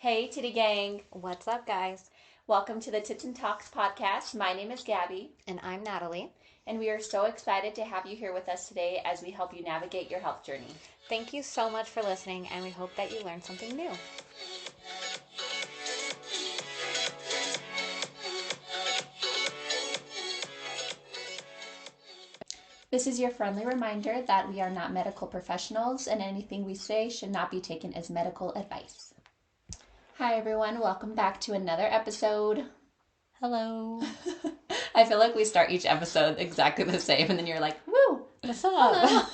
Hey, Titty Gang. What's up, guys? Welcome to the Tits and Talks podcast. My name is Gabby, And I'm Natalie. and we are so excited to have you here with us today as we help you navigate your health journey. Thank you so much for listening, and we hope that you learned something new. This is your friendly reminder that we are not medical professionals and anything we say should not be taken as medical advice. Hi, everyone. Welcome back to another episode. Hello. I feel like we start each episode exactly the same, and then you're like, woo! What's up?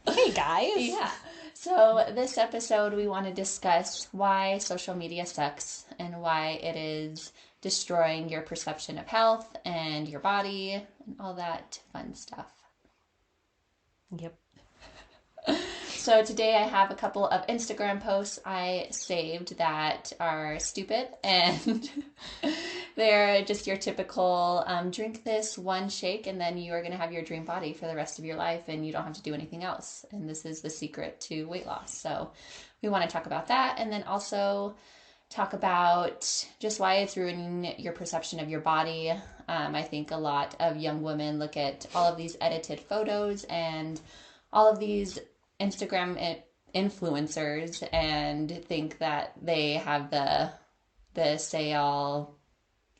Hey, guys. Yeah. So, this episode, we want to discuss why social media sucks and why it is destroying your perception of health and your body and all that fun stuff. Yep. So, today I have a couple of Instagram posts I saved that are stupid and they're just your typical drink this one shake and then you are going to have your dream body for the rest of your life and you don't have to do anything else. And this is the secret to weight loss. So, we want to talk about that and then also talk about just why it's ruining your perception of your body. I think a lot of young women look at all of these edited photos and all of these Instagram influencers and think that they have the say all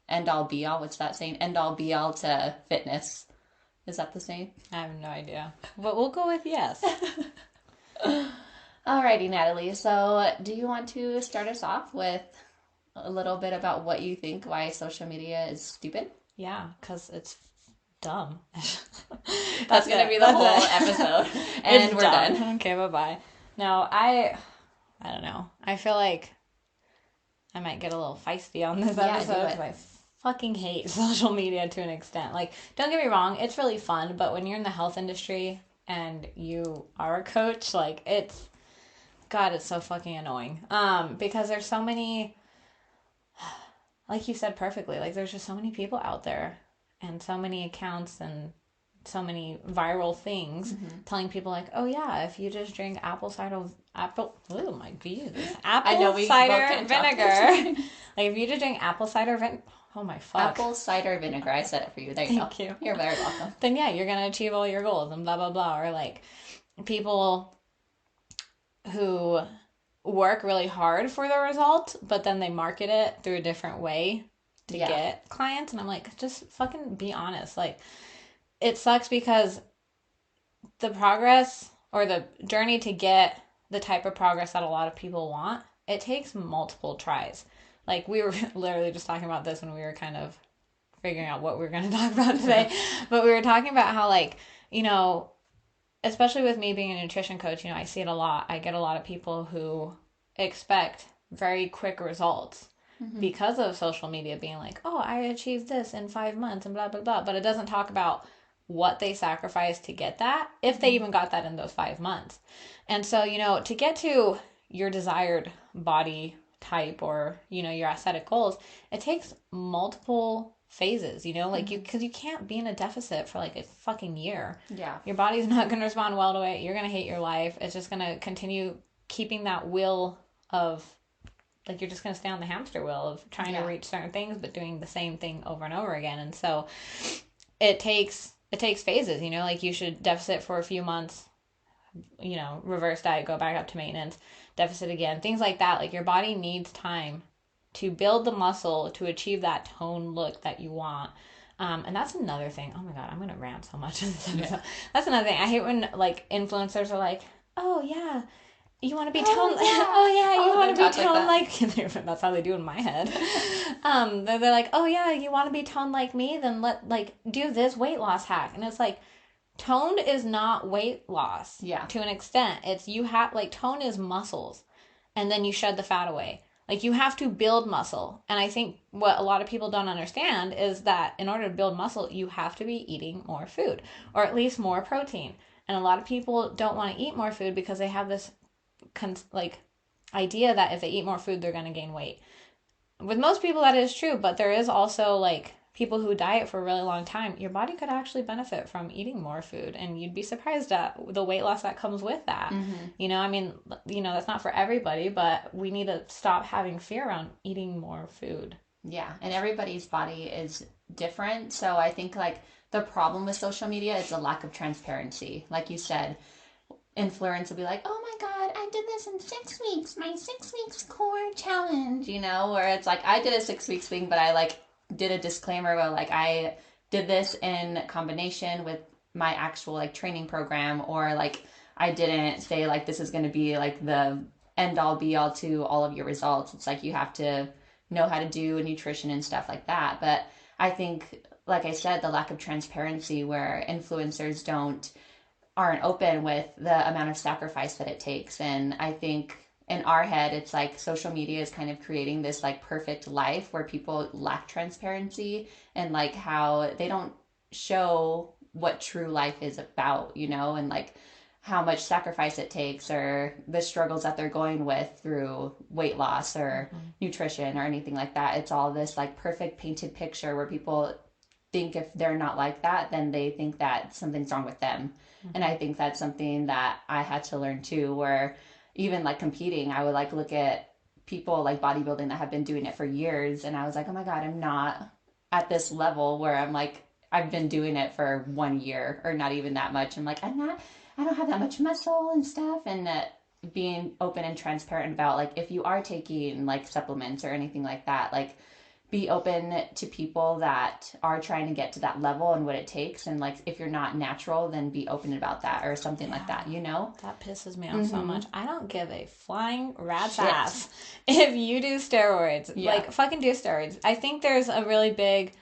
end all be all. What's that saying? End all be all to fitness. Is that the same? I have no idea. But we'll go with yes. Alrighty, Natalie. So, do you want to start us off with a little bit about what you think why social media is stupid? Yeah, because it's dumb. That's going to be the whole episode. And we're done. Okay, bye-bye. No, I don't know. I feel like I might get a little feisty on this episode because I fucking hate social media to an extent. Like, don't get me wrong, it's really fun, but when you're in the health industry and you are a coach, like, it's so fucking annoying. Because there's so many, like you said perfectly, like, there's just so many people out there and so many accounts and so many viral things telling people like, oh yeah, if you just drink apple cider vinegar, like if you just drink apple cider vinegar, oh my fuck, apple cider vinegar, I said it for you. There you go. Thank you. You're very welcome. Then yeah, you're gonna achieve all your goals and blah blah blah. Or like people who work really hard for the result, but then they market it through a different way to get clients, and I'm like, just fucking be honest. Like, it sucks because the progress or the journey to get the type of progress that a lot of people want, it takes multiple tries. Like, we were literally just talking about this when we were kind of figuring out what we were going to talk about today. But we were talking about how, like, you know, especially with me being a nutrition coach, you know, I see it a lot. I get a lot of people who expect very quick results because of social media being like, oh, I achieved this in 5 months and blah, blah, blah. But it doesn't talk about what they sacrificed to get that, if they even got that in those 5 months. And so, you know, to get to your desired body type or, you know, your aesthetic goals, it takes multiple phases, you know, like because you can't be in a deficit for like a fucking year. Yeah. Your body's not going to respond well to it. You're going to hate your life. It's just going to continue keeping that wheel of, like, you're just going to stay on the hamster wheel of trying to reach certain things, but doing the same thing over and over again. And so it takes phases, you know, like you should deficit for a few months, you know, reverse diet, go back up to maintenance, deficit again, things like that. Like, your body needs time to build the muscle to achieve that tone look that you want. And that's another thing. Oh my God, I'm going to rant so much in this episode. Yeah. That's another thing. I hate when, like, influencers are like, oh yeah, you want to be toned? Yeah. Oh yeah, you want to be toned like that's how they do in my head. They're like, oh yeah, you want to be toned like me? Then do this weight loss hack. And it's like, toned is not weight loss. Yeah. To an extent, it's tone is muscles, and then you shed the fat away. Like, you have to build muscle. And I think what a lot of people don't understand is that in order to build muscle, you have to be eating more food, or at least more protein. And a lot of people don't want to eat more food because they have this idea that if they eat more food, they're going to gain weight. With most people, that is true, but there is also, like, people who diet for a really long time, your body could actually benefit from eating more food, and you'd be surprised at the weight loss that comes with that. You know, I mean, you know, that's not for everybody, but we need to stop having fear around eating more food. Yeah, and everybody's body is different. So I think like the problem with social media is the lack of transparency. Like you said, influence will be like, oh my God, I did this in 6 weeks, my 6 weeks core challenge, you know, where it's like I did a 6 weeks thing, but I like did a disclaimer where like I did this in combination with my actual like training program, or like I didn't say like this is going to be like the end all be all to all of your results. It's like you have to know how to do nutrition and stuff like that. But I think, like I said, the lack of transparency where influencers aren't open with the amount of sacrifice that it takes. And I think in our head, it's like social media is kind of creating this like perfect life where people lack transparency and like how they don't show what true life is about, you know, and like how much sacrifice it takes or the struggles that they're going with through weight loss or nutrition or anything like that. It's all this like perfect painted picture where people think if they're not like that, then they think that something's wrong with them. And I think that's something that I had to learn too, where even like competing, I would like look at people like bodybuilding that have been doing it for years. And I was like, oh my God, I'm not at this level where I'm like, I've been doing it for 1 year or not even that much. I'm like, I don't have that much muscle and stuff. And being open and transparent about like, if you are taking like supplements or anything like that, like be open to people that are trying to get to that level and what it takes. And like, if you're not natural, then be open about that or something like that, you know? That pisses me off so much. I don't give a flying rat's ass if you do steroids. Yeah. Like, fucking do steroids. I think there's a really big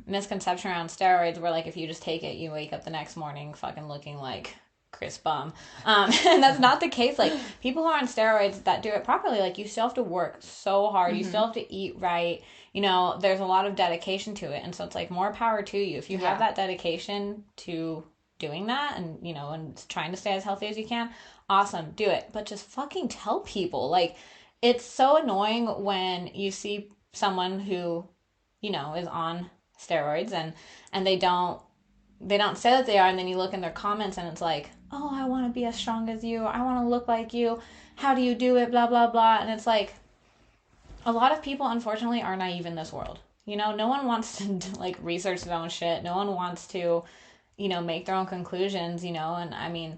misconception around steroids where, like, if you just take it, you wake up the next morning fucking looking like Chris Bum. And that's not the case. Like, people who are on steroids that do it properly, like, you still have to work so hard. You still have to eat right. You know, there's a lot of dedication to it. And so it's like, more power to you. If you have that dedication to doing that and, you know, and trying to stay as healthy as you can, awesome, do it. But just fucking tell people. Like, it's so annoying when you see someone who, you know, is on steroids and they don't say that they are, and then you look in their comments and it's like, oh, I want to be as strong as you, I want to look like you, how do you do it, blah blah blah. And it's like, a lot of people unfortunately are naive in this world. You know, no one wants to like research their own shit, no one wants to, you know, make their own conclusions, you know. And I mean,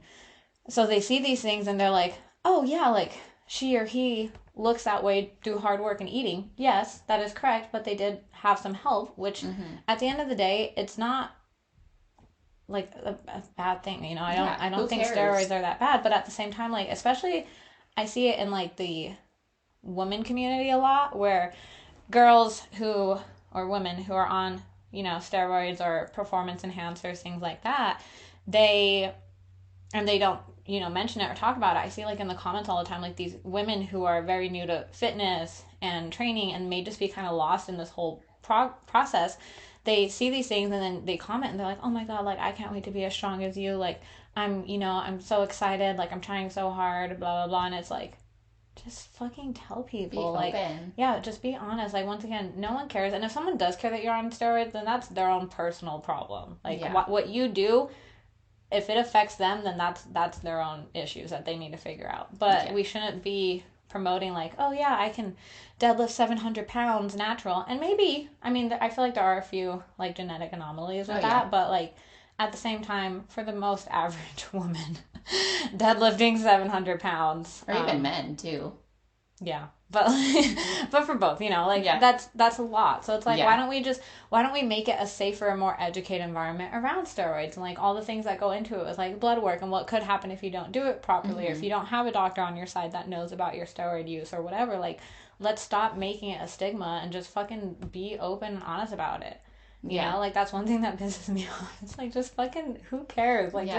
so they see these things and they're like, oh yeah, like she or he looks that way through hard work and eating. Yes, that is correct, but they did have some help, which at the end of the day, it's not like a bad thing, you know. I don't think steroids are that bad, but at the same time, like, especially I see it in like the women community a lot, where girls who or women who are on, you know, steroids or performance enhancers, things like that, they don't, you know, mention it or talk about it. I see like in the comments all the time, like these women who are very new to fitness and training and may just be kind of lost in this whole process. They see these things and then they comment and they're like, oh my God, like I can't wait to be as strong as you. Like I'm, you know, I'm so excited. Like I'm trying so hard, blah, blah, blah. And it's like, just fucking tell people. Be like, open. Yeah, just be honest. Like, once again, no one cares. And if someone does care that you're on steroids, then that's their own personal problem. Like, what you do, if it affects them, then that's their own issues that they need to figure out. But we shouldn't be promoting like, oh yeah, I can deadlift 700 pounds natural. And maybe, I mean, I feel like there are a few like genetic anomalies with that, but like at the same time, for the most average woman, deadlifting 700 pounds. Or even men too. Yeah. But but for both, you know, like that's a lot. So it's like, why don't we make it a safer, more educated environment around steroids and like all the things that go into it with like blood work and what could happen if you don't do it properly or if you don't have a doctor on your side that knows about your steroid use or whatever. Like, let's stop making it a stigma and just fucking be open and honest about it. You know, like that's one thing that pisses me off. It's like, just fucking, who cares? Like,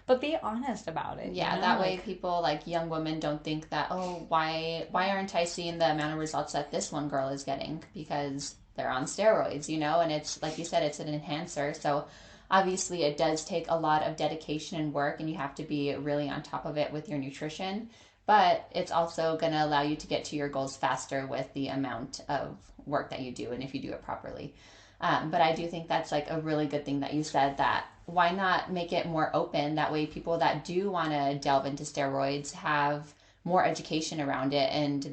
but be honest about it. Yeah, you know? That way people, like young women, don't think that, oh, why aren't I seeing the amount of results that this one girl is getting? Because they're on steroids, you know, and it's, like you said, it's an enhancer. So obviously it does take a lot of dedication and work, and you have to be really on top of it with your nutrition. But it's also going to allow you to get to your goals faster with the amount of work that you do and if you do it properly. But I do think that's like a really good thing that you said, that why not make it more open? That way, people that do want to delve into steroids have more education around it, and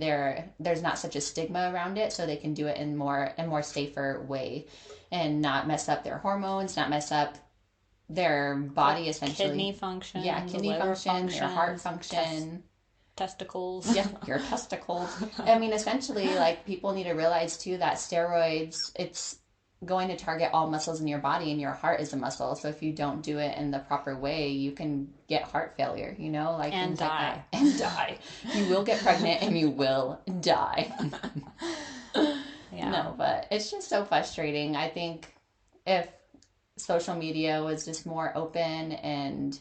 there's not such a stigma around it, so they can do it in more safer way, and not mess up their hormones, not mess up their body essentially. Kidney function, Yeah, kidney function, your heart function. Testicles. Yeah, your testicles. I mean, essentially, like, people need to realize too that steroids, it's going to target all muscles in your body, and your heart is a muscle. So if you don't do it in the proper way, you can get heart failure, like and things die. like that. And die. You will get pregnant and you will die. Yeah. No, but it's just so frustrating. I think if social media was just more open, and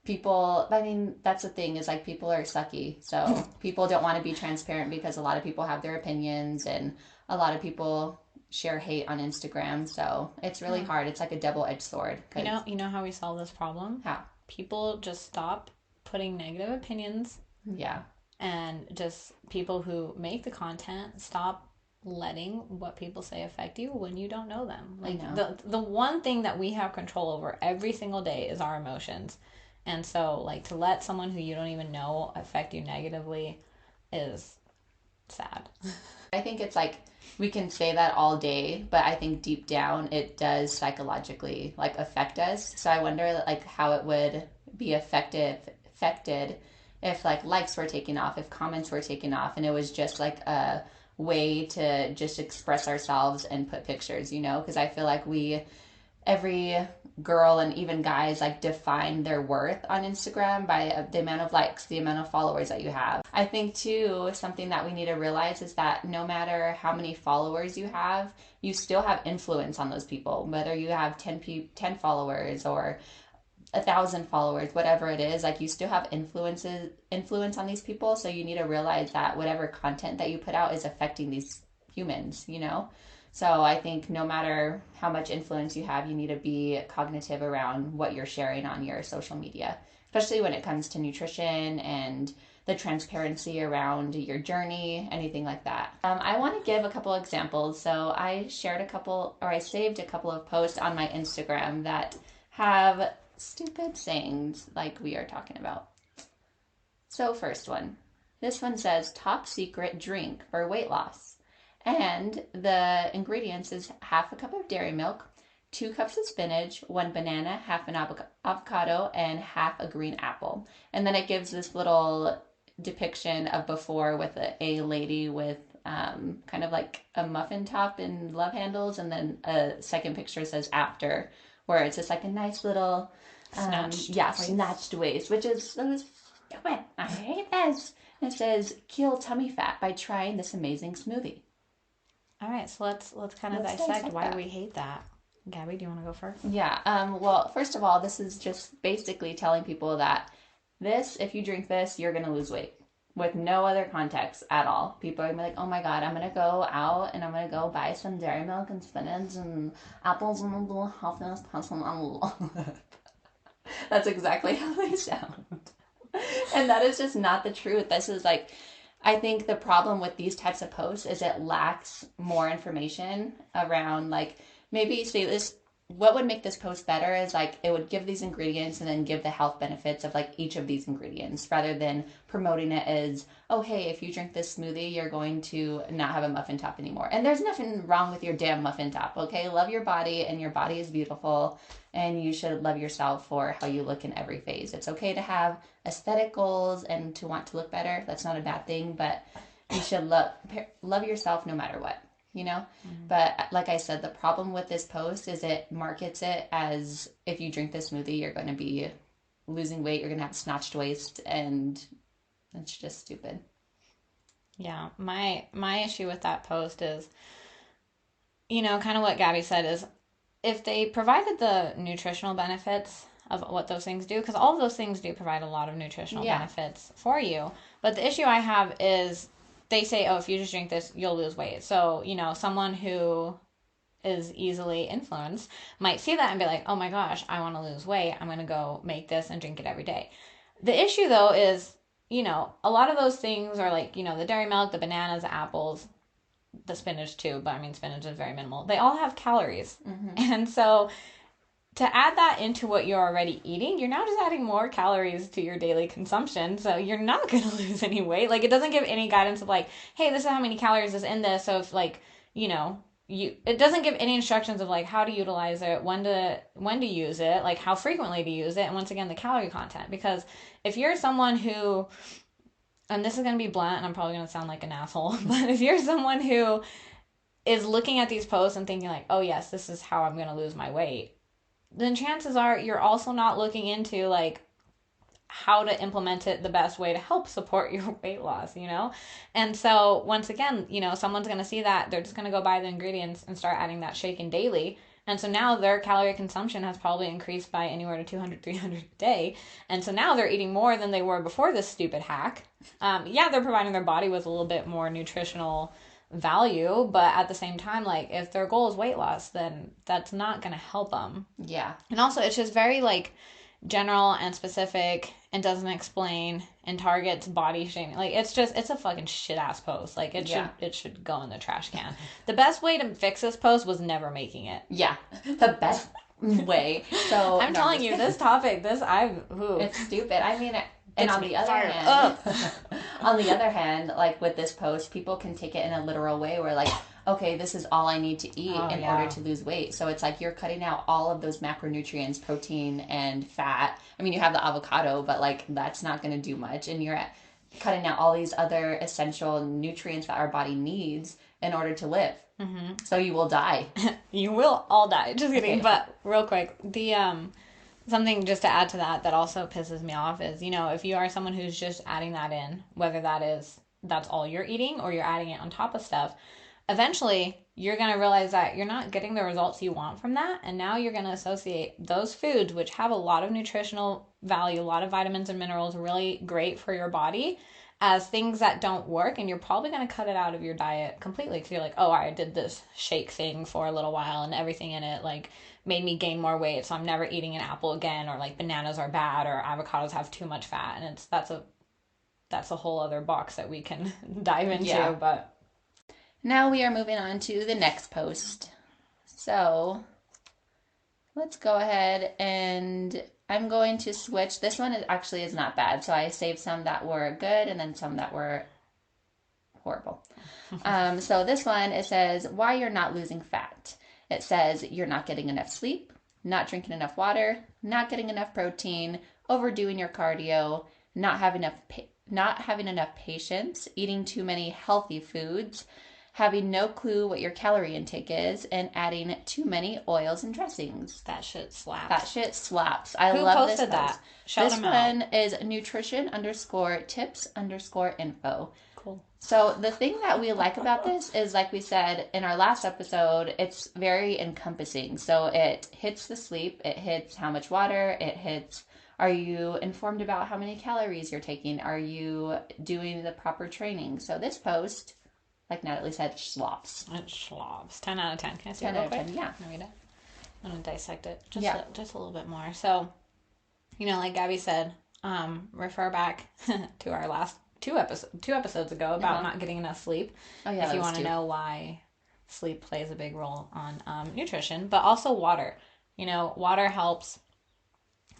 people, I mean, that's the thing, is like, people are sucky, so people don't want to be transparent, because a lot of people have their opinions, and a lot of people share hate on Instagram, so it's really hard. It's like a double-edged sword. You know how we solve this problem? How? People just stop putting negative opinions, Yeah. and just people who make the content stop letting what people say affect you when you don't know them. Like, I know. the one thing that we have control over every single day is our emotions. And so, like, to let someone who you don't even know affect you negatively is sad. I think it's like, we can say that all day, but I think deep down it does psychologically, like, affect us. So I wonder, like, how it would be affected if, like, likes were taken off, if comments were taken off, and it was just like a way to just express ourselves and put pictures, because I feel like every girl, and even guys, like, define their worth on Instagram by the amount of likes, the amount of followers that you have. I think too, something that we need to realize is that no matter how many followers you have, you still have influence on those people. Whether you have 10 followers or 1,000 followers, whatever it is, like, you still have influence on these people. So you need to realize that whatever content that you put out is affecting these humans. So I think no matter how much influence you have, you need to be cognitive around what you're sharing on your social media, especially when it comes to nutrition and the transparency around your journey, anything like that. I want to give a couple examples. So I saved a couple of posts on my Instagram that have stupid sayings like we are talking about. So first one. This one says, top secret drink for weight loss. And the ingredients is half a cup of dairy milk, 2 cups of spinach, 1 banana, half an avocado, and half a green apple. And then it gives this little depiction of before with a lady with kind of like a muffin top and love handles, and then a second picture says after, where it's just like a nice little snatched waist, which is stupid. I hate this. It says, kill tummy fat by trying this amazing smoothie. All right, so let's kind of dissect why we hate that. Gabby, do you want to go first? Yeah. Well, first of all, this is just basically telling people that if you drink this, you're going to lose weight, with no other context at all. People are going to be like, oh my God, I'm going to go out and I'm going to go buy some dairy milk and spinach and apples and a little healthiness person. That's exactly how they sound. And that is just not the truth. This is like, I think the problem with these types of posts is it lacks more information around, like, maybe say this, what would make this post better is, like, it would give these ingredients and then give the health benefits of, like, each of these ingredients, rather than promoting it as, oh, hey, if you drink this smoothie, you're going to not have a muffin top anymore. And there's nothing wrong with your damn muffin top, okay? Love your body, and your body is beautiful, and you should love yourself for how you look in every phase. It's okay to have aesthetic goals and to want to look better. That's not a bad thing, but you should love yourself no matter what. But like I said, the problem with this post is it markets it as, if you drink this smoothie, you're going to be losing weight, you're going to have snatched waist, and it's just stupid. Yeah, my issue with that post is, kind of what Gabby said, is if they provided the nutritional benefits of what those things do, because all of those things do provide a lot of nutritional benefits for you. But the issue I have is, they say, oh, if you just drink this, you'll lose weight. So, someone who is easily influenced might see that and be like, oh my gosh, I want to lose weight. I'm going to go make this and drink it every day. The issue, though, is, a lot of those things are like, the dairy milk, the bananas, the apples, the spinach too, but I mean, spinach is very minimal. They all have calories. Mm-hmm. And so to add that into what you're already eating, you're now just adding more calories to your daily consumption. So you're not going to lose any weight. Like, it doesn't give any guidance of like, hey, this is how many calories is in this. So if like, you know, it doesn't give any instructions of like how to utilize it, when to use it, like how frequently to use it, and once again the calorie content. Because if you're someone who, and this is going to be blunt and I'm probably going to sound like an asshole, but if you're someone who is looking at these posts and thinking like, oh yes, this is how I'm going to lose my weight, then chances are you're also not looking into like how to implement it the best way to help support your weight loss, you know? And so once again, you know, someone's going to see that, they're just going to go buy the ingredients and start adding that shaken daily. And so now their calorie consumption has probably increased by anywhere to 200, 300 a day. And so now they're eating more than they were before this stupid hack. Yeah, they're providing their body with a little bit more nutritional value, but at the same time, like if their goal is weight loss, then that's not going to help them. Yeah. And also it's just very like general and specific and doesn't explain and targets body shaming. Like it's a fucking shit ass post. Like it should go in the trash can. The best way to fix this post was never making it. Yeah. The best way. So I'm telling you, this topic, it's stupid. I mean, and on the other hand, like with this post, people can take it in a literal way where like, okay, this is all I need to eat in order to lose weight. So it's like you're cutting out all of those macronutrients, protein and fat. I mean, you have the avocado, but like that's not going to do much. And you're cutting out all these other essential nutrients that our body needs in order to live. Mm-hmm. So you will die. You will all die. Just kidding. Okay. But real quick, something just to add to that also pisses me off is, you know, if you are someone who's just adding that in, whether that's all you're eating or you're adding it on top of stuff, eventually you're going to realize that you're not getting the results you want from that. And now you're going to associate those foods, which have a lot of nutritional value, a lot of vitamins and minerals, really great for your body, as things that don't work. And you're probably going to cut it out of your diet completely because you're like, oh, I did this shake thing for a little while and everything in it like made me gain more weight, so I'm never eating an apple again, or like bananas are bad, or avocados have too much fat. And that's a whole other box that we can dive into. Yeah. But now we are moving on to the next post. So let's go ahead and I'm going to switch. This one is not bad. So I saved some that were good and then some that were horrible. So this one, it says, why you're not losing fat. It says you're not getting enough sleep, not drinking enough water, not getting enough protein, overdoing your cardio, not having enough patience, eating too many healthy foods, having no clue what your calorie intake is, and adding too many oils and dressings. That shit slaps. I love this post. That? Shout this one is nutrition_tips_info. Cool. So the thing that we like about this is, like we said in our last episode, it's very encompassing. So it hits the sleep, it hits how much water, it hits, are you informed about how many calories you're taking? Are you doing the proper training? So this post, like Natalie said, slops. It slops. 10 out of 10. Can I see 10 it real out of 10, quick? yeah. Read it. I'm going to dissect it just a little bit more. So, you know, like Gabby said, refer back to our last two episodes ago about not getting enough sleep. Oh, yeah, if you want to know why sleep plays a big role on nutrition, but also water. You know, water helps,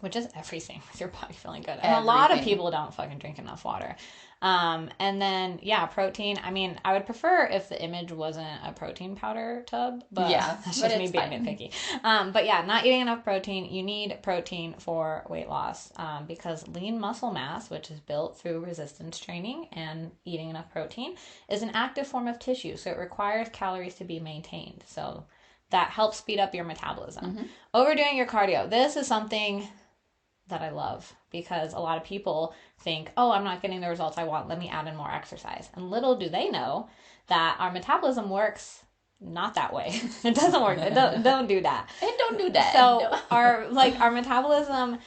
which is everything with your body feeling good. And a lot of people don't fucking drink enough water. And then, protein. I mean, I would prefer if the image wasn't a protein powder tub, but that's just me being nitpicky. But yeah, not eating enough protein. You need protein for weight loss, because lean muscle mass, which is built through resistance training and eating enough protein, is an active form of tissue. So it requires calories to be maintained. So that helps speed up your metabolism. Mm-hmm. Overdoing your cardio. This is something that I love, because a lot of people think, oh, I'm not getting the results I want, let me add in more exercise. And little do they know that our metabolism works not that way. It doesn't work. Don't do that. It don't do that. So our metabolism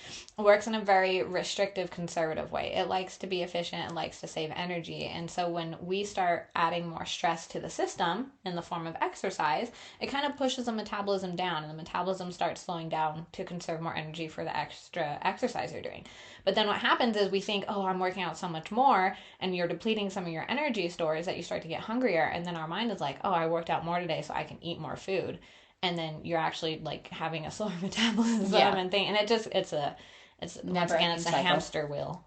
works in a very restrictive, conservative way. It likes to be efficient, it likes to save energy. And so when we start adding more stress to the system in the form of exercise, it kind of pushes the metabolism down, and the metabolism starts slowing down to conserve more energy for the extra exercise you're doing. But then what happens is we think, oh, I'm working out so much more, and you're depleting some of your energy stores that you start to get hungrier. And then our mind is like, oh, I worked out more today, so I can eat more food. And then you're actually like having a slower metabolism and thing. And it's once again, it's a hamster wheel.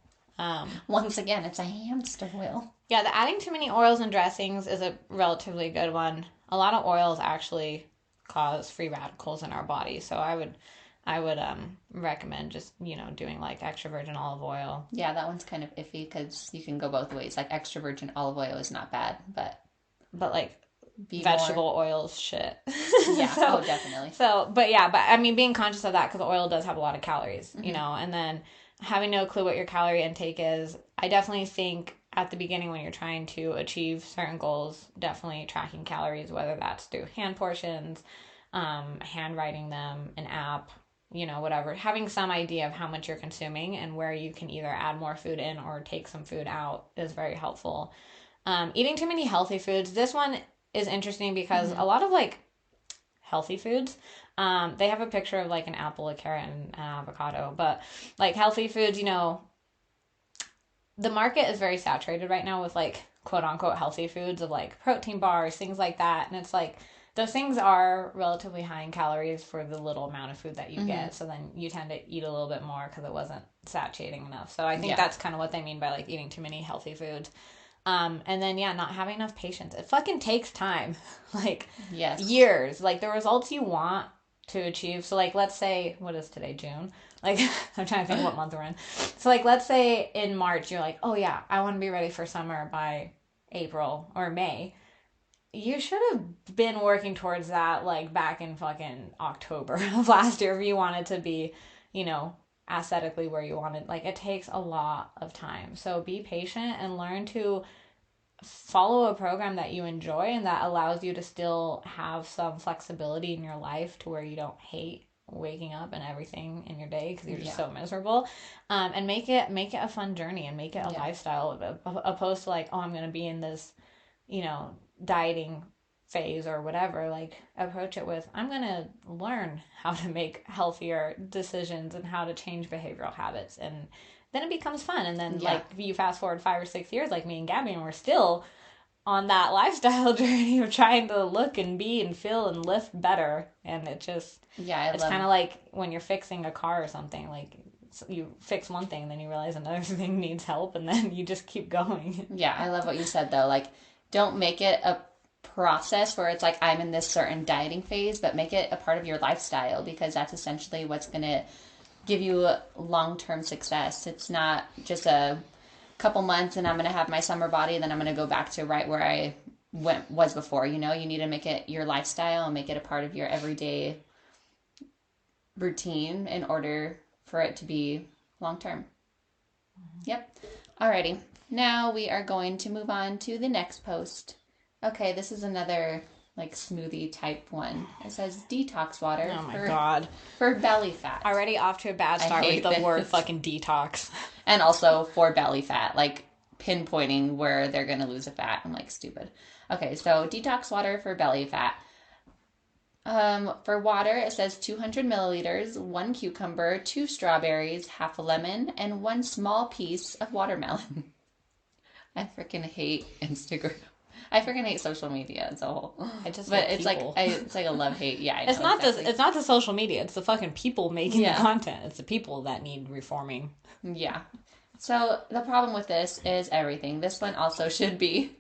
Once again, it's a hamster wheel. Yeah, the adding too many oils and dressings is a relatively good one. A lot of oils actually cause free radicals in our body, so I would recommend just doing like extra virgin olive oil. Yeah, that one's kind of iffy because you can go both ways. Like extra virgin olive oil is not bad, but like vegetable oils shit. Yeah. So, definitely. But I mean, being conscious of that, because oil does have a lot of calories, and then having no clue what your calorie intake is. I definitely think at the beginning when you're trying to achieve certain goals, definitely tracking calories, whether that's through hand portions, handwriting them, an app, whatever, having some idea of how much you're consuming and where you can either add more food in or take some food out is very helpful. Eating too many healthy foods. This one is interesting because a lot of like healthy foods, they have a picture of like an apple, a carrot, and an avocado, but like healthy foods, the market is very saturated right now with like quote unquote healthy foods of like protein bars, things like that. And it's like those things are relatively high in calories for the little amount of food that you get. So then you tend to eat a little bit more because it wasn't satiating enough. So I think that's kind of what they mean by like eating too many healthy foods. And then, not having enough patience. It fucking takes time. Like, years. Like, the results you want to achieve. So, like, let's say, what is today, June? Like, I'm trying to think what month we're in. So, like, let's say in March, you're like, oh, yeah, I want to be ready for summer by April or May. You should have been working towards that, like, back in fucking October of last year if you wanted to be, aesthetically where you wanted. Like, it takes a lot of time. So be patient and learn to follow a program that you enjoy and that allows you to still have some flexibility in your life to where you don't hate waking up and everything in your day because you're just so miserable, and make it a fun journey and make it a lifestyle opposed to like, oh, I'm gonna be in this dieting phase or whatever. Like, approach it with, I'm gonna learn how to make healthier decisions and how to change behavioral habits, and then it becomes fun. And then like you fast forward 5 or 6 years like me and Gabby, and we're still on that lifestyle journey of trying to look and be and feel and lift better. And it just it's kind of like when you're fixing a car or something, like you fix one thing and then you realize another thing needs help, and then you just keep going. I love what you said though. Like, don't make it a process where it's like I'm in this certain dieting phase, but make it a part of your lifestyle, because that's essentially what's going to give you long-term success. It's not just a couple months and I'm going to have my summer body and then I'm going to go back to right where I was before. You need to make it your lifestyle and make it a part of your everyday routine in order for it to be long-term. Yep. Alrighty. Now we are going to move on to the next post. Okay, this is another like smoothie type one. It says detox water. Oh my god. For belly fat. Already off to a bad start with the word fucking detox. And also for belly fat, like pinpointing where they're going to lose a fat. I'm like, stupid. Okay, so detox water for belly fat. For water, it says 200 milliliters, 1 cucumber, 2 strawberries, half a lemon, and 1 small piece of watermelon. I freaking hate Instagram. I freaking hate social media as a whole. It's like a love-hate. Yeah, I know, it's not the social media. It's the fucking people making the content. It's the people that need reforming. Yeah. So the problem with this is everything. This one also should be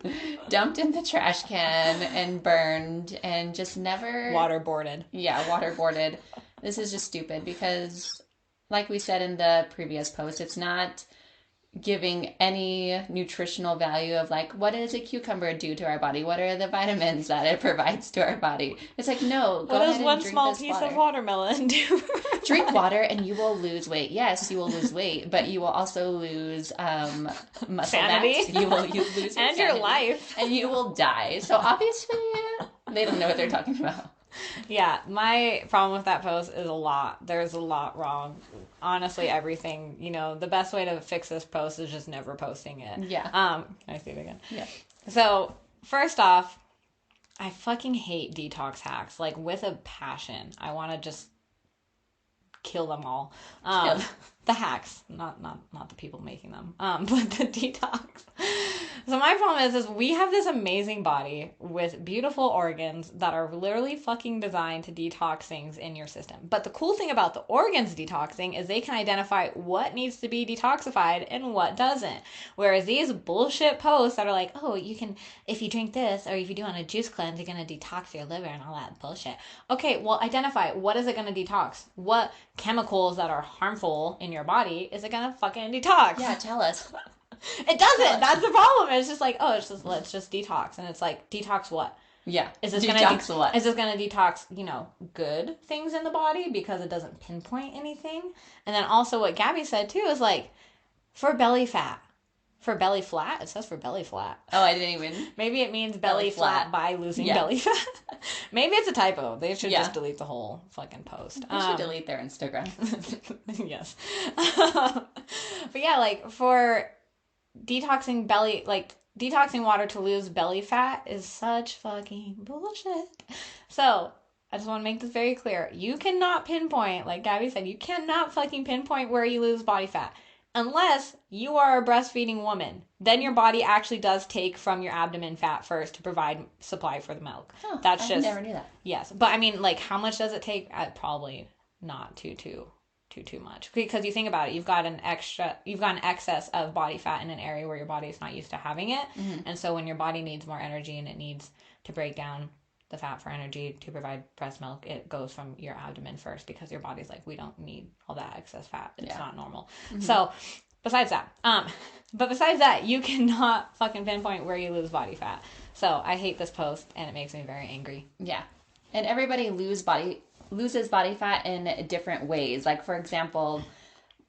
dumped in the trash can and burned and just never... Waterboarded. Yeah, waterboarded. This is just stupid because, like we said in the previous post, it's not giving any nutritional value of like, what does a cucumber do to our body? What are the vitamins that it provides to our body? It's like, no, go ahead and drink this water. What does one small piece of watermelon do? Drink water and you will lose weight. Yes, you will lose weight, but you will also lose muscle sanity. mass. You lose and your life. And you will die. So obviously, they don't know what they're talking about. Yeah, my problem with that post is a lot. There's a lot wrong. Honestly, everything, the best way to fix this post is just never posting it. Yeah. Can I say it again? Yeah. So, first off, I fucking hate detox hacks, like with a passion. I want to just kill them all. The hacks, not the people making them, but the detox. So my problem is we have this amazing body with beautiful organs that are literally fucking designed to detox things in your system. But the cool thing about the organs detoxing is they can identify what needs to be detoxified and what doesn't. Whereas these bullshit posts that are like, oh, you can, if you drink this or if you do on a juice cleanse, you're going to detox your liver and all that bullshit. Okay, well, identify what is it going to detox? What chemicals that are harmful in your body is it going to fucking detox? Yeah, tell us. It doesn't. That's the problem. It's just like, oh, let's just detox, and it's like, detox what? Yeah. Is this detox what? Is this gonna detox, good things in the body because it doesn't pinpoint anything? And then also what Gabby said too is like, for belly fat, for belly flat. It says for belly flat. Oh, I didn't even. Maybe it means belly flat by losing belly fat. Maybe it's a typo. They should just delete the whole fucking post. They should delete their Instagram. Yes. But yeah, like for detoxing detoxing water to lose belly fat is such fucking bullshit. So I just want to make this very clear. You cannot pinpoint, like Gabby said, you cannot fucking pinpoint where you lose body fat. Unless you are a breastfeeding woman. Then your body actually does take from your abdomen fat first to provide supply for the milk. Oh, I never knew that. Yes. But I mean, like, how much does it take? Probably not too much, because you think about it, you've got an excess of body fat in an area where your body is not used to having it. And so when your body needs more energy and it needs to break down the fat for energy to provide breast milk, it goes from your abdomen first, because your body's like, we don't need all that excess fat, it's not normal. So besides that, you cannot fucking pinpoint where you lose body fat. So I hate this post and it makes me very angry. Yeah. And everybody loses body fat in different ways. Like, for example,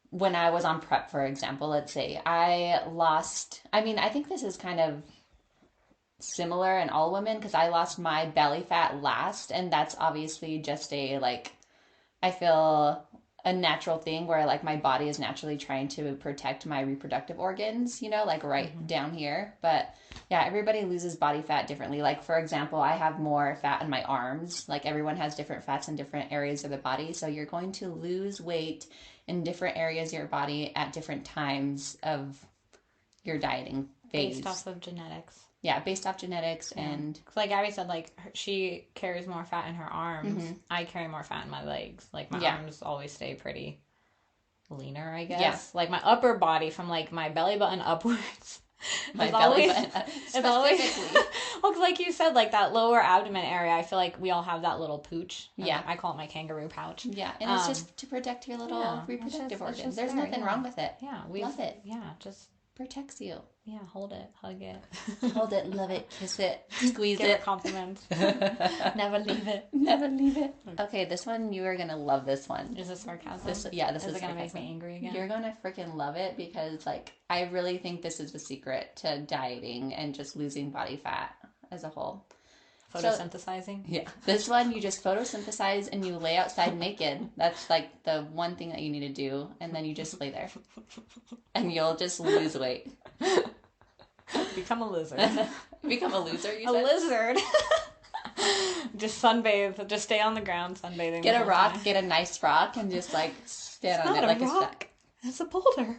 when I was on prep, for example, let's say I think this is kind of similar in all women, because I lost my belly fat last, and that's obviously just I feel a natural thing where like my body is naturally trying to protect my reproductive organs, right down here. But yeah, everybody loses body fat differently. Like, for example, I have more fat in my arms. Like, everyone has different fats in different areas of the body. So you're going to lose weight in different areas of your body at different times of your dieting phase. Based off of genetics. Yeah, based off genetics. And like Abby said, like she carries more fat in her arms. I carry more fat in my legs. Like my arms always stay pretty leaner, I guess. Yeah. Like my upper body, from like my belly button upwards. My belly button it's always well, cause like you said, like that lower abdomen area, I feel like we all have that little pooch. Yeah, I call it my kangaroo pouch. Yeah, and it's just to protect your little reproductive organs. There's nothing wrong with it. Yeah, we love it. Yeah, just protects you. Yeah, hold it, hug it. Hold it, love it, kiss it, squeeze Give it. Compliments. Never leave it. Never leave it. Okay, this one, you are going to love this one. Is this sarcasm? This is it going to make me angry again? You're going to freaking love it, because like I really think this is the secret to dieting and just losing body fat as a whole. Photosynthesizing? Yeah. This one, you just photosynthesize and you lay outside naked. That's like the one thing that you need to do. And then you just lay there. And you'll just lose weight. Become a lizard. Become a loser, you said? A lizard. Just sunbathe. Just stay on the ground sunbathing. Get a rock, get a nice rock, and just like stand on it like a rock. It's a boulder.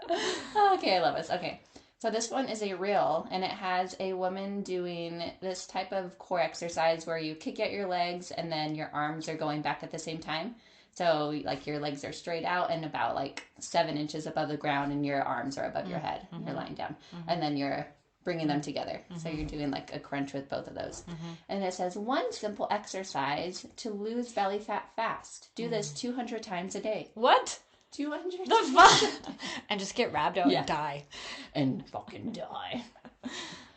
Okay, I love this. Okay. So this one is a reel, and it has a woman doing this type of core exercise where you kick out your legs and then your arms are going back at the same time. So like your legs are straight out and about like 7 inches above the ground, and your arms are above your head. You're lying down. And then you're bringing them together. So you're doing like a crunch with both of those. And it says, one simple exercise to lose belly fat fast. Do this 200 times a day. What? 200 the fuck? And just get rhabdo and die. And fucking die.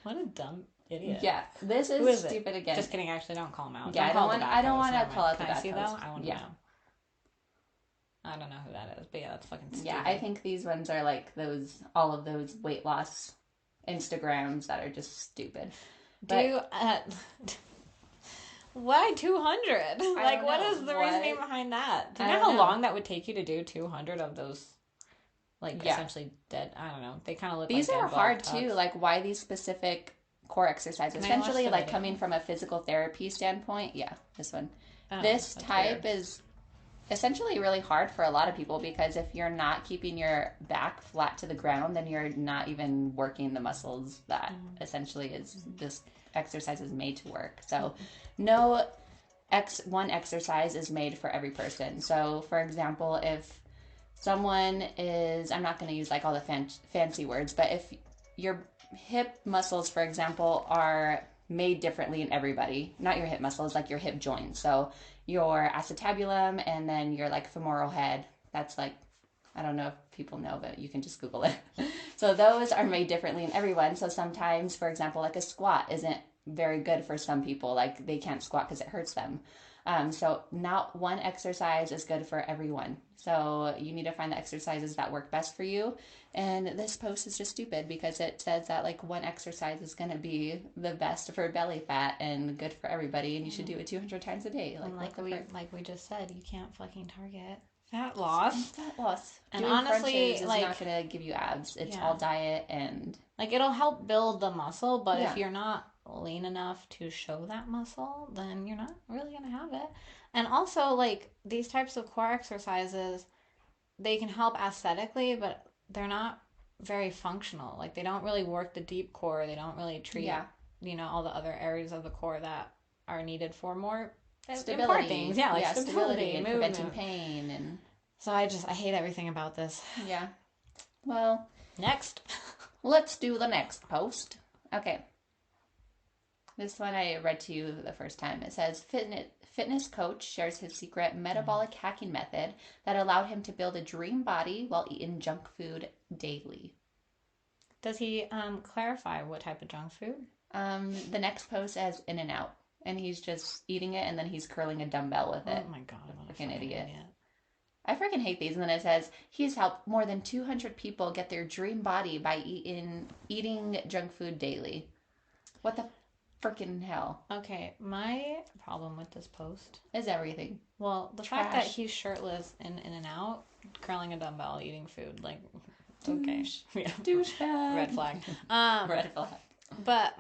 What a dumb idiot. Yeah, this is stupid again. Just kidding, actually, don't call him out. Yeah, I don't want to call out the Can I bad see post. though? I want to know. I don't know who that is, but yeah, that's fucking stupid. Yeah, I think these ones are like all of those weight loss Instagrams that are just stupid. Why 200? Like, don't what know. is the What? reasoning behind that? Do you I know don't how know. long that would take you to do 200 of those, like, Yeah. essentially dead? I don't know. They kind of look These like are dead bug hard too. tucks. Like, why these specific core exercises? Can I watch Essentially, the like video? coming from a physical therapy standpoint, yeah, this one. Oh, This that's type weird. is essentially really hard for a lot of people because if you're not keeping your back flat to the ground, then you're not even working the muscles that essentially is this exercise is made to work. So, no one exercise is made for every person. So, for example, if someone is, I'm not going to use like all the fancy words, but if your hip muscles, for example, are made differently in everybody, not your hip muscles, like your hip joints. So your acetabulum and then your like femoral head, that's like, I don't know if people know, but you can just Google it. So those are made differently in everyone. So sometimes, for example, like a squat isn't very good for some people. Like they can't squat because it hurts them. So not one exercise is good for everyone. So you need to find the exercises that work best for you. And this post is just stupid because it says that like one exercise is going to be the best for belly fat and good for everybody, and you should do it 200 times a day. Like, And what the frick? like we just said, you can't fucking target fat loss. Fat loss. And Doing honestly, crunches is like, not going to give you abs. It's yeah. all diet and Like, it'll help build the muscle, but Yeah. if you're not lean enough to show that muscle, then you're not really going to have it. And also, like, these types of core exercises, they can help aesthetically, but they're not very functional. Like, they don't really work the deep core. They don't really treat, yeah, all the other areas of the core that are needed for more stability. important things. Yeah, like stability, and movement. preventing pain and So I hate everything about this. yeah. Well, Next. let's do the next post. Okay. This one I read to you the first time. It says fitness coach shares his secret metabolic hacking method that allowed him to build a dream body while eating junk food daily. Does he clarify what type of junk food? The next post says In-N-Out, and he's just eating it, and then he's curling a dumbbell with it. Oh my god, what a Freaking fucking idiot. idiot. I freaking hate these. And then it says he's helped more than 200 people get their dream body by eating junk food daily. What the freaking hell Okay, my problem with this post, is everything? well, the fact that Trash. he's shirtless in and out, curling a dumbbell, eating food, like, okay, yeah, Douchebag. red flag. Red flag. But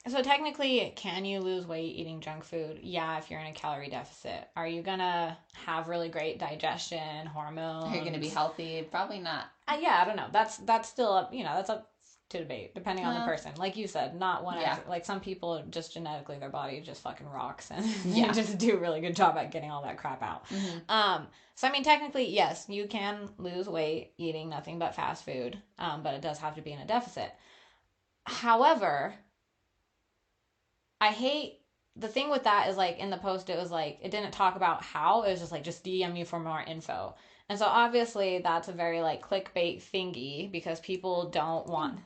so technically, can you lose weight eating junk food? Yeah, if you're in a calorie deficit. Are you gonna have really great digestion, hormones? Are you going to be healthy? Probably not. Yeah, I don't know. That's still up. That's up to debate depending on the person. Like you said, not one. Yeah. Like some people just genetically their body just fucking rocks and Yeah. you just do a really good job at getting all that crap out. So technically, yes, you can lose weight eating nothing but fast food, but it does have to be in a deficit. However, I hate the thing with that is like in the post it was like it didn't talk about how, it was just like just DM me for more info. And so obviously that's a very like clickbait thingy because people don't want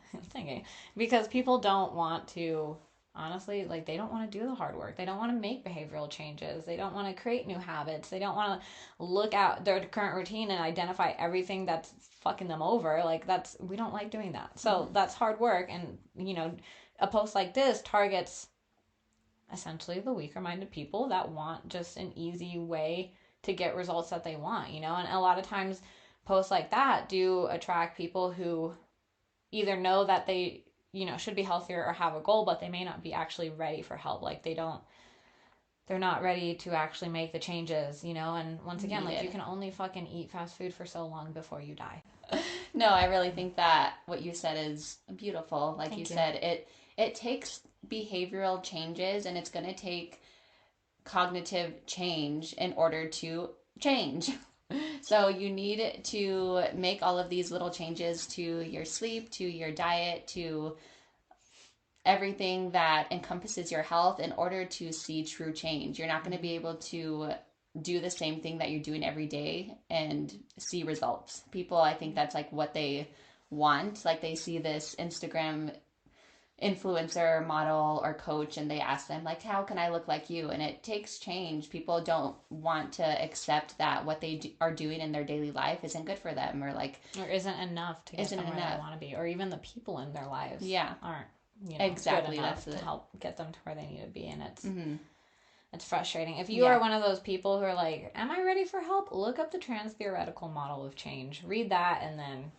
because people don't want to, honestly, like they don't want to do the hard work. They don't want to make behavioral changes. They don't want to create new habits. They don't want to look at their current routine and identify everything that's fucking them over. Like we don't like doing that. So that's hard work. And a post like this targets essentially the weaker minded people that want just an easy way to get results that they want, and a lot of times posts like that do attract people who either know that they should be healthier or have a goal, but they may not be actually ready for help. Like they're not ready to actually make the changes, and once again, like you can only fucking eat fast food for so long before you die. No, I really think that what you said is beautiful. Like Thank you. said, it takes behavioral changes and it's going to take cognitive change in order to change. So you need to make all of these little changes to your sleep, to your diet, to everything that encompasses your health in order to see true change. You're not going to be able to do the same thing that you're doing every day and see results. People, I think that's like what they want. Like they see this Instagram influencer, model, or coach, and they ask them like, how can I look like you? And it takes change. People don't want to accept that what they are doing in their daily life isn't good for them, or isn't enough to get them where they want to be, or even the people in their lives aren't exactly good enough to help get them to where they need to be. And it's It's frustrating. If you are one of those people who are like, am I ready for help? Look up the Trans Theoretical Model of Change. Read that and then,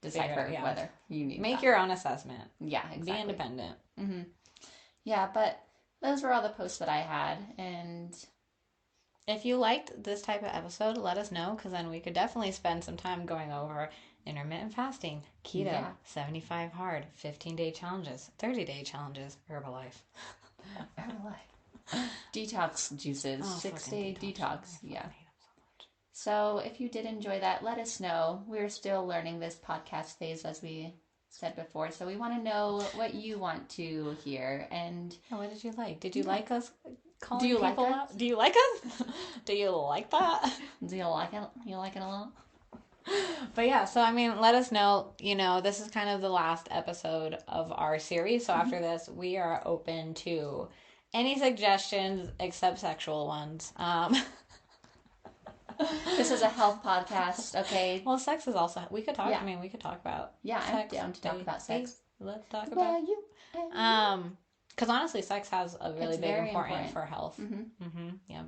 decipher whether you need Make your own assessment. Yeah, exactly. Be independent. Mm-hmm. Yeah, but those were all the posts that I had. And if you liked this type of episode, let us know, because then we could definitely spend some time going over intermittent fasting, keto, 75 hard, 15-day challenges, 30-day challenges, Herbalife. Detox juices, 6-day detox. Yeah. So if you did enjoy that, let us know. We're still learning this podcast phase, as we said before. So we want to know what you want to hear. And what did you like? Did you like us calling Do you people like out? Do you like us? Do you like that? Do you like it? You like it a lot? But yeah, so I mean, let us know. This is kind of the last episode of our series. So after this, we are open to any suggestions except sexual ones. This is a health podcast, okay? Well, sex is also, we could talk. Yeah. I mean, we could talk about. Yeah, I'm down to talk about sex. Let's talk about you. Because honestly, sex has a really big important for health.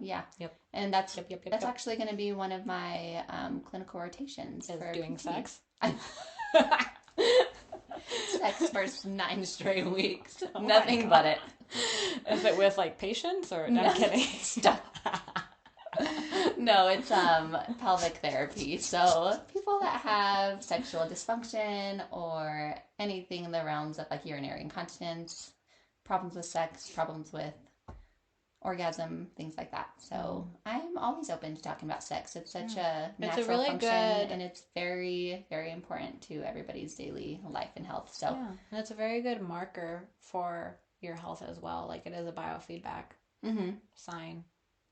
Yeah. Yep. And that's actually going to be one of my clinical rotations. Is doing sex? Sex for 9 straight weeks. Nothing but it. Is it with like patients or? No, I'm kidding. Stop. No, it's pelvic therapy. So people that have sexual dysfunction or anything in the realms of like urinary incontinence, problems with sex, problems with orgasm, things like that. So I'm always open to talking about sex. It's such a natural really function, and it's very, very important to everybody's daily life and health. So and it's a very good marker for your health as well. Like it is a biofeedback sign.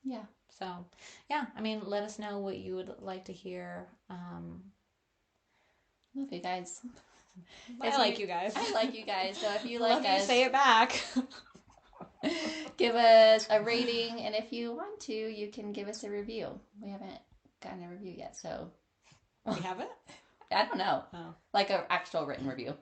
Yeah. So, I mean, let us know what you would like to hear. Love you guys. I like you guys. I like you guys. So if you like us, say it back. Give us a rating, and if you want to, you can give us a review. We haven't gotten a review yet, so we haven't. I don't know. Like an actual written review.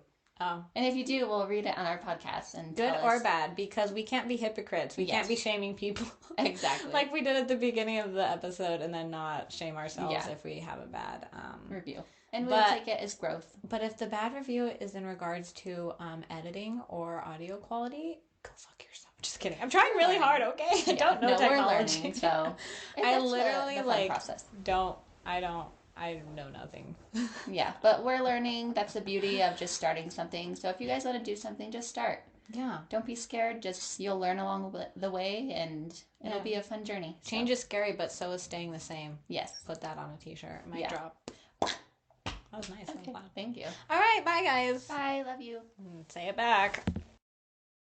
Oh. And if you do, we'll read it on our podcast and good or bad, because we can't be hypocrites. We can't be shaming people. Exactly. Like we did at the beginning of the episode, and then not shame ourselves if we have a bad review. And we'll take it as growth. But if the bad review is in regards to editing or audio quality, go fuck yourself. Just kidding. I'm trying really hard, okay? I don't know technology. We're learning, so I literally process. I know nothing. Yeah, but we're learning. That's the beauty of just starting something. So if you guys want to do something, just start. Yeah. Don't be scared. You'll learn along the way, and it'll be a fun journey. Change is scary, but so is staying the same. Yes. Put that on a t-shirt. It might drop. That was nice. Okay. Thank you. All right. Bye, guys. Bye. Love you. Say it back.